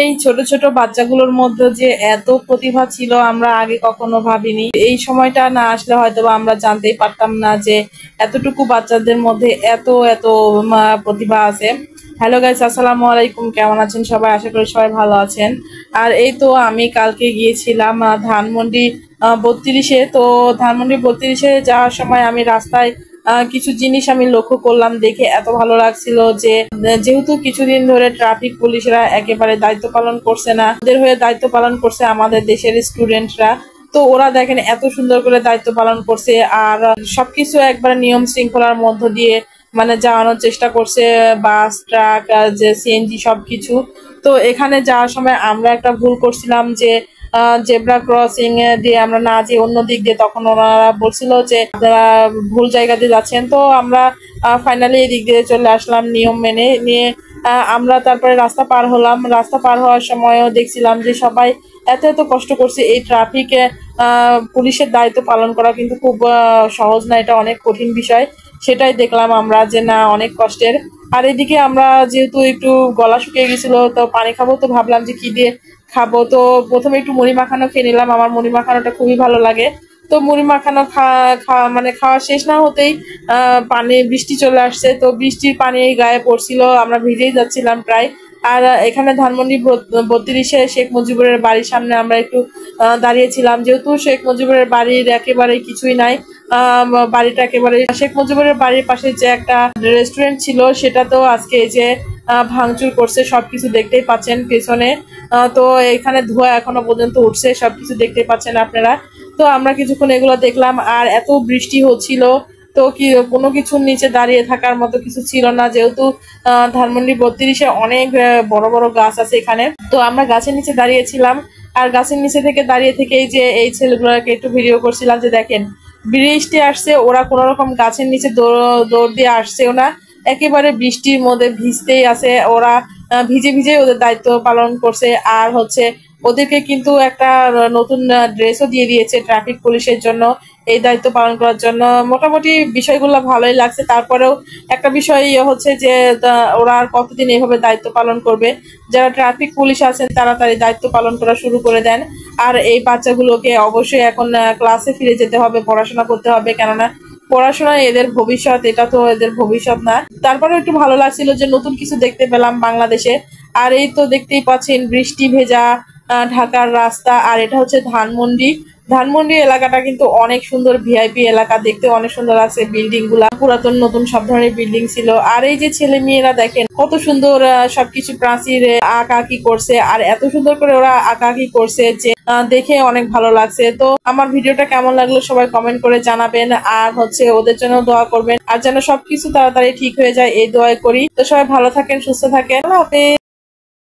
এই ছোট ছোট বাচ্চাগুলোর মধ্যে যে এত প্রতিভা ছিল আমরা আগে কখনো ভাবিনি। এই সময়টা না আসলে হয়তো আমরা জানতেই পারতাম না যে এতটুকু বাচ্চাদের মধ্যে এত এত প্রতিভা আছে। হ্যালো গাইস, আসসালামু আলাইকুম। কেমন আছেন সবাই? আশা করি সবাই ভালো আছেন। আর এই তো আমি কালকে গিয়েছিলাম ধানমন্ডি 32-এ। তো ধানমন্ডি 32-এ যাওয়ার সময় আমি রাস্তায় কিছু জিনিস আমি লক্ষ্য করলাম, দেখে এত ভালো লাগছিল যে যেহেতু কিছুদিন ধরে ট্রাফিক পুলিশরা একেবারে দায়িত্ব পালন করছে না, ওদের হয়ে দায়িত্ব পালন করছে আমাদের দেশের স্টুডেন্টরা। তো ওরা দেখেন এত সুন্দর করে দায়িত্ব পালন করছে আর সবকিছু একবার নিয়ম শৃঙ্খলার মধ্য দিয়ে যাওয়ানোর চেষ্টা করছে, বাস, ট্রাক, যে সিএনজি সবকিছু। তো এখানে যাওয়ার সময় আমরা একটা ভুল করছিলাম যে জেব্রা ক্রসিং দিয়ে আমরা না যে অন্য দিক দিয়ে, তখন ওনারা বলছিল যে আপনারা ভুল জায়গা দিয়ে যাচ্ছেন। তো আমরা ফাইনালি এই দিক দিয়ে চলে আসলাম নিয়ম মেনে নিয়ে। আমরা তারপরে রাস্তা পার হলাম। রাস্তা পার হওয়ার সময়ও দেখছিলাম যে সবাই এত এত কষ্ট করছে। এই ট্রাফিকে পুলিশের দায়িত্ব পালন করা কিন্তু খুব সহজ না, এটা অনেক কঠিন বিষয়। সেটাই দেখলাম আমরা যে না, অনেক কষ্টের। আর এদিকে আমরা যেহেতু একটু গলা শুকিয়ে গেছিল, তো পানি খাবো, তো ভাবলাম যে কি দিয়ে খাবো। তো প্রথমে একটু মুড়ি মাখানো খেয়ে নিলাম, আমার মুড়ি মাখানোটা খুবই ভালো লাগে। তো মুড়ি মাখানো খাওয়া শেষ না হতেই বৃষ্টি চলে আসছে। তো বৃষ্টির পানি গায়ে পড়ছিল, আমরা ভিজেই যাচ্ছিলাম প্রায়। আর এখানে ধানমন্ডি 32-এ শেখ মুজিবুরের বাড়ির সামনে আমরা একটু দাঁড়িয়েছিলাম, যেহেতু শেখ মুজিবুরের বাড়ির একেবারে কিছুই নাই। বাড়িটা একেবারে শেখ মুজিবুরের বাড়ির পাশে যে একটা রেস্টুরেন্ট ছিল, সেটাতেও আজকে এই যে ভাঙচুর করছে, সবকিছু দেখতেই পাচ্ছেন পেছনে। তো এখানে ধোঁয়া এখনো পর্যন্ত উঠছে, সবকিছু দেখতেই পাচ্ছেন আপনারা। তো আমরা কিছুক্ষণ এগুলো দেখলাম, আর এত বৃষ্টি হচ্ছিল, তো কোনো কিছুর নিচে দাঁড়িয়ে থাকার মতো কিছু ছিল না, যেহেতু ধানমন্ডি 32-এ অনেক বড় বড় গাছ আছে এখানে। তো আমরা গাছের নিচে দাঁড়িয়েছিলাম, আর গাছের নিচে থেকে দাঁড়িয়ে থেকে এই যে এই ছেলেগুলোকে একটু ভিডিও করছিলাম যে দেখেন বৃষ্টি আসছে, ওরা কোনো রকম গাছের নিচে দৌড় দিয়ে আসছেও না, একেবারে বৃষ্টির মধ্যে ভিজতেই আছে ওরা। ভিজে ভিজে ওদের দায়িত্ব পালন করছে। আর হচ্ছে ওদেরকে কিন্তু একটা নতুন ড্রেসও দিয়ে দিয়েছে ট্রাফিক পুলিশের জন্য, এই দায়িত্ব পালন করার জন্য। মোটামুটি বিষয়গুলো ভালোই লাগছে। তারপরেও একটা বিষয় হচ্ছে যে ওরা আর কতদিন এইভাবে দায়িত্ব পালন করবে। যারা ট্রাফিক পুলিশ আছেন তাড়াতাড়ি দায়িত্ব পালন করা শুরু করে দেন। আর এই বাচ্চাগুলোকে অবশ্যই এখন ক্লাসে ফিরে যেতে হবে, পড়াশোনা করতে হবে, কেননা পড়াশোনা এদের ভবিষ্যৎ, এটা তো এদের ভবিষ্যৎ না। তারপরেও একটু ভালো লাগছিল যে নতুন কিছু দেখতে পেলাম বাংলাদেশে। আর এই তো দেখতেই পাচ্ছেন বৃষ্টি ভেজা ঢাকার রাস্তা। আর এটা হচ্ছে ধানমন্ডি। ধানমন্ডি এলাকাটা কিন্তু অনেক সুন্দর, ভিআইপি এলাকা, দেখতে অনেক সুন্দর আছে। বিল্ডিং গুলা পুরাতন নতুন সব ধরনের বিল্ডিং ছিল। আর এই যে ছেলে মেয়েরা দেখেন কত সুন্দর সবকিছু প্রাচীরে আঁকাআঁকি করছে, আর এত সুন্দর করে ওরা আঁকাআঁকি করছে যে দেখে অনেক ভালো লাগছে। তো আমার ভিডিওটা কেমন লাগলো সবাই কমেন্ট করে জানাবেন, আর হচ্ছে ওদের জন্য দোয়া করবেন, আর যেন সবকিছু তাড়াতাড়ি ঠিক হয়ে যায় এই দোয়া করি। তো সবাই ভালো থাকেন, সুস্থ থাকেন, আল্লাহ হাফেজ।